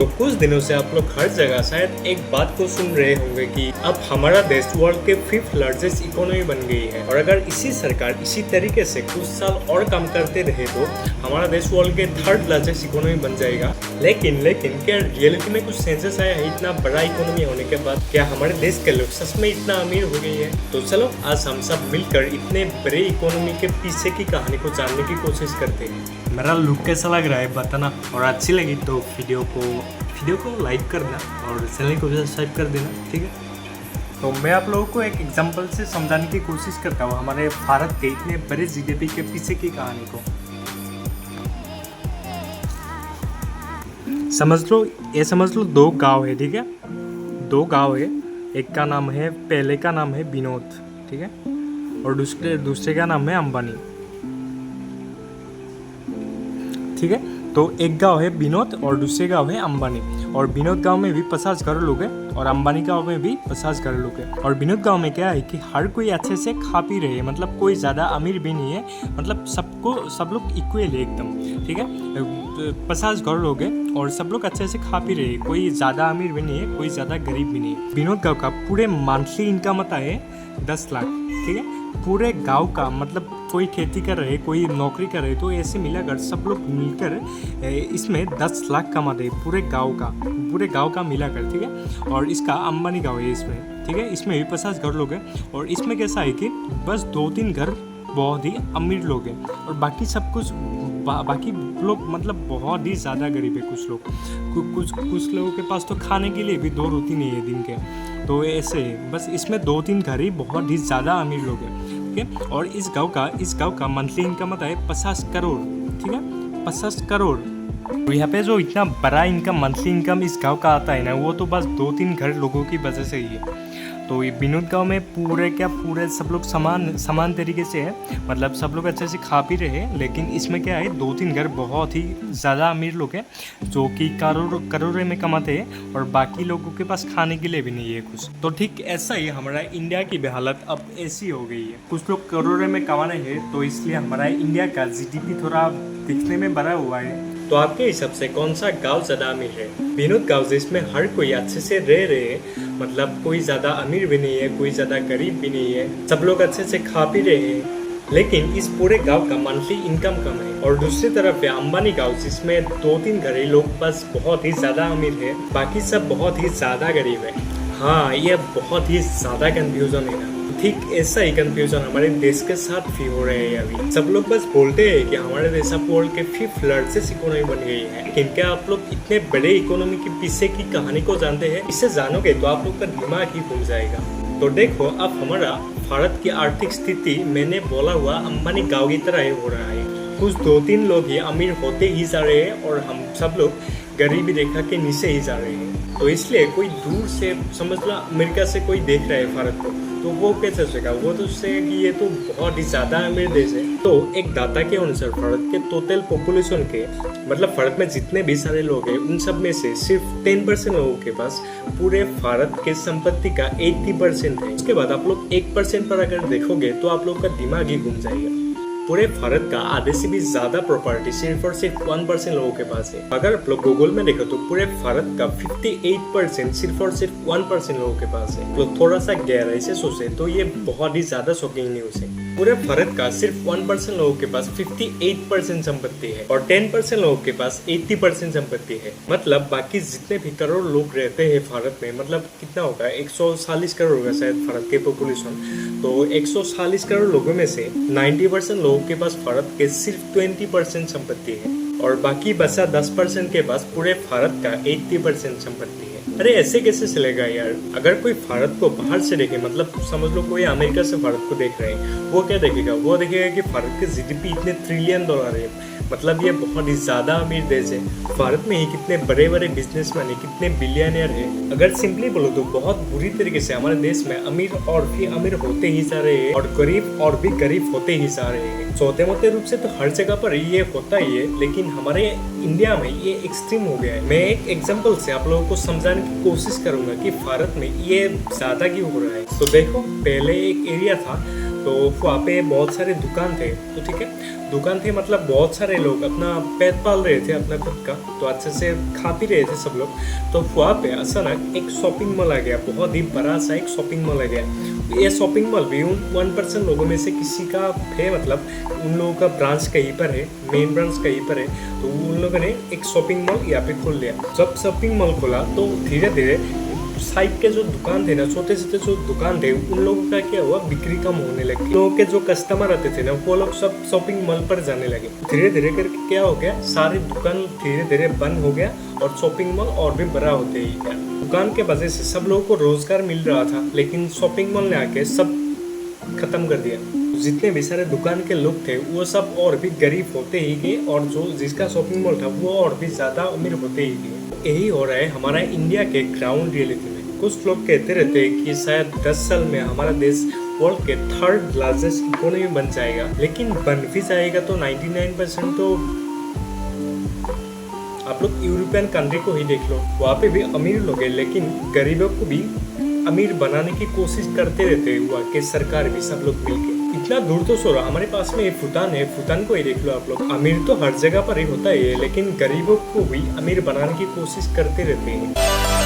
तो कुछ दिनों से आप लोग हर जगह शायद एक बात को सुन रहे होंगे कि अब हमारा देश वर्ल्ड के 5th लार्जेस्ट इकोनॉमी बन गई है और अगर इसी सरकार इसी तरीके से कुछ साल और काम करते रहे तो हमारा देश वर्ल्ड के 3rd लार्जेस्ट इकोनॉमी बन जाएगा। लेकिन क्या रियलिटी में कुछ चेंजेस आया है इतना बड़ा इकोनॉमी होने के बाद? क्या हमारे देश के लोग सच में इतना अमीर हो गए हैं? तो चलो आज हम सब मिलकर इतने बड़े इकोनॉमी के पीछे की कहानी को जानने की कोशिश करते हैं। मेरा लुक कैसा लग रहा है बताना, और अच्छी लगी तो वीडियो को लाइक करना और चैनल को सब्सक्राइब कर देना, ठीक है। तो मैं आप लोगों को एक एग्जांपल से समझाने की कोशिश करता हूँ हमारे भारत के इतने बड़े जीडीपी के पीछे की कहानी को। समझ लो 2 गांव है, ठीक है। 2 गांव है, एक का नाम है, पहले का नाम है विनोद, ठीक है, और दूसरे का नाम है अंबानी, ठीक है। तो एक गांव है विनोद और दूसरे गांव है अंबानी, और विनोद गांव में भी 50 घर लोग हैं और अंबानी गांव में भी 50 घर लोग हैं। और विनोद गांव में क्या है कि हर कोई अच्छे से खा पी रहे हैं, मतलब कोई ज़्यादा अमीर भी नहीं है, मतलब सब लोग इक्वल है एकदम, ठीक है। 50 घर लोग हैं और सब लोग अच्छे से खा पी रहे हैं, कोई ज़्यादा अमीर भी नहीं है, कोई ज़्यादा गरीब भी नहीं है। विनोद गाँव का पूरे मंथली इनकम आता है 10 लाख, ठीक है। पूरे गांव का मतलब कोई खेती कर रहे, कोई नौकरी कर रहे, तो ऐसे मिलाकर सब लोग मिलकर इसमें 10 लाख कमाते हैं पूरे गांव का मिलाकर, ठीक है। और इसका अंबानी गांव है इसमें, ठीक है। इसमें भी 50 घर लोग हैं और इसमें कैसा है कि बस 2-3 घर बहुत ही अमीर लोग हैं और बाकी लोग मतलब बहुत ही ज़्यादा गरीब है। कुछ लोगों के पास तो खाने के लिए भी 2 रोटी नहीं है दिन के, तो ऐसे बस इसमें 2-3 घर ही बहुत ही ज़्यादा अमीर लोग हैं, ठीक है। और इस गांव का मंथली इनकम आता है 50 करोड़, ठीक है, 50 करोड़। तो यहाँ पे जो इतना बड़ा इनकम मंथली इनकम इस गांव का आता है ना, वो तो बस 2-3 घर लोगों की वजह से ही है। तो ये विनोद गांव में पूरे सब लोग समान तरीके से है, मतलब सब लोग अच्छे से खा पी रहे हैं। लेकिन इसमें क्या है, 2-3 घर बहुत ही ज़्यादा अमीर लोग हैं जो कि करोड़ों में कमाते हैं और बाकी लोगों के पास खाने के लिए भी नहीं है कुछ। तो ठीक ऐसा ही हमारा इंडिया की भी हालत अब ऐसी हो गई है। कुछ लोग करोड़ों में कमा रहे हैं, तो इसलिए हमारा इंडिया का जीडीपी थोड़ा दिखने में बढ़ा हुआ है। तो आपके हिसाब से कौन सा गांव ज़्यादा अमीर है? विनोद गांव जिसमें हर कोई अच्छे से रह रहे हैं, मतलब कोई ज़्यादा अमीर भी नहीं है, कोई ज़्यादा गरीब भी नहीं है, सब लोग अच्छे से खा पी रहे हैं, लेकिन इस पूरे गांव का मंथली इनकम कम है। और दूसरी तरफ है अंबानी गांव जिसमें 2-3 घरे लोग बस बहुत ही ज़्यादा अमीर है, बाकी सब बहुत ही ज़्यादा गरीब है। हाँ, ये बहुत ही ज़्यादा कन्फ्यूजन है ना। ठीक ऐसा ही कंफ्यूजन हमारे देश के साथ भी हो रहे हैं अभी। सब लोग बस बोलते हैं कि हमारे देश अब वर्ल्ड के 5th लार्जेस्ट इकोनॉमी बन गई है, लेकिन क्या आप लोग इतने बड़े इकोनॉमी के पीछे की कहानी को जानते हैं? इसे जानोगे तो आप लोग का दिमाग ही घूम जाएगा। तो देखो, अब हमारा भारत की आर्थिक स्थिति मैंने बोला हुआ अंबानी गांव की तरह ही हो रहा है। कुछ 2-3 लोग ही अमीर होते ही जा रहे हैं और हम सब लोग गरीबी रेखा के नीचे ही जा रहे हैं। तो इसलिए कोई दूर से समझ लो अमेरिका से कोई देख रहा है भारत को, तो वो कैसे सोचेगा? वो तो सोचेगा कि ये तो बहुत ही ज़्यादा अमीर देश है। तो एक डाटा के अनुसार भारत के टोटल पॉपुलेशन के मतलब भारत में जितने भी सारे लोग हैं उन सब में से सिर्फ 10% लोगों के पास पूरे भारत के संपत्ति का 80% है। उसके बाद आप लोग 1% पर अगर देखोगे तो आप लोग का दिमाग ही घूम जाएगा। पूरे भारत का आधे से भी ज्यादा प्रॉपर्टी सिर्फ और सिर्फ 1% लोगों के पास है। अगर आप लोग गूगल में देखो तो पूरे भारत का 58% सिर्फ और सिर्फ 1% लोगों के पास है। तो थोड़ा सा गहराई से सोचे तो ये बहुत ही ज्यादा शॉकिंग न्यूज है। पूरे भारत का सिर्फ 1% लोगों के पास 58% संपत्ति है और 10% लोगों के पास 80% संपत्ति है। मतलब बाकी जितने भी करोड़ लोग रहते हैं भारत में, मतलब कितना होगा, 140 करोड़ होगा शायद भारत के पॉपुलेशन। तो 140 करोड़ लोगों में से 90% लोगों के पास भारत के सिर्फ 20% संपत्ति है और बाकी बचा 10% के पास पूरे भारत का 80% संपत्ति है। अरे ऐसे कैसे चलेगा यार? अगर कोई भारत को बाहर से देखे, मतलब समझ लो कोई अमेरिका से भारत को देख रहे हैं, वो क्या देखेगा? वो देखेगा कि भारत के जीडीपी इतने ट्रिलियन डॉलर है, मतलब ये बहुत ही ज्यादा अमीर देश है। भारत में ही कितने बड़े बड़े बिजनेसमैन है, कितने बिलियनियर है। अगर सिंपली बोलो तो बहुत बुरी तरीके से हमारे देश में अमीर और भी अमीर होते ही जा रहे हैं और गरीब और भी गरीब होते ही जा रहे हैं। छोटे मोटे रूप से तो हर जगह पर ये होता ही है, लेकिन हमारे इंडिया में ये एक्सट्रीम हो गया है। मैं एक एग्जांपल से आप लोगों को समझाने की कोशिश करूंगा कि भारत में ये ज्यादा क्यों हो रहा है। तो देखो, पहले एक एरिया था तो वहाँ पे बहुत सारे दुकान थे, तो ठीक है, दुकान थे, मतलब बहुत सारे लोग अपना पेट पाल रहे थे अपना खुद का, तो अच्छे से खा पी रहे थे सब लोग। तो वहाँ पे अचानक एक शॉपिंग मॉल आ गया, बहुत ही बड़ा सा एक शॉपिंग मॉल आ गया। ये शॉपिंग मॉल भी उन 1% लोगों में से किसी का है, मतलब उन लोगों का ब्रांच कहीं पर है, मेन ब्रांच कहीं पर है, तो उन लोगों ने एक शॉपिंग मॉल यहाँ पे खोल लिया। जब शॉपिंग मॉल खोला तो धीरे धीरे साइड के जो दुकान थे ना, छोटे छोटे जो दुकान थे, उन लोगों का क्या हुआ, बिक्री कम होने लगी। लोगों के जो कस्टमर आते थे ना, वो लोग सब शॉपिंग मॉल पर जाने लगे। धीरे धीरे करके क्या हो गया, सारी दुकान धीरे धीरे बंद हो गया और शॉपिंग मॉल और भी बड़ा होते ही गया। दुकान के वजह से सब लोगों को रोजगार मिल रहा था, लेकिन शॉपिंग मॉल ने आके सब खत्म कर दिया। जितने भी सारे दुकान के लोग थे वो सब और भी गरीब होते ही गए, और जो जिसका शॉपिंग मॉल था वो और भी ज्यादा अमीर होते ही गए। यही हो रहा है हमारा इंडिया के ग्राउंड रियलिटी में। कुछ लोग कहते रहते हैं कि शायद 10 साल में हमारा देश वर्ल्ड के 3rd लार्जेस्ट इकोनॉमी बन जाएगा, लेकिन बन भी जाएगा तो 99% तो आप लोग यूरोपियन कंट्री को ही देख लो, वहाँ पे भी अमीर लोग हैं, लेकिन गरीबों को भी अमीर बनाने की कोशिश करते रहते हैं वहाँ के सरकार भी, सब लोग मिलके। इतना दूर तो छोड़ो, हमारे पास में भूटान है, भूटान को ही देख लो आप लोग। अमीर तो हर जगह पर ही होता है, लेकिन गरीबों को भी अमीर बनाने की कोशिश करते रहते हैं।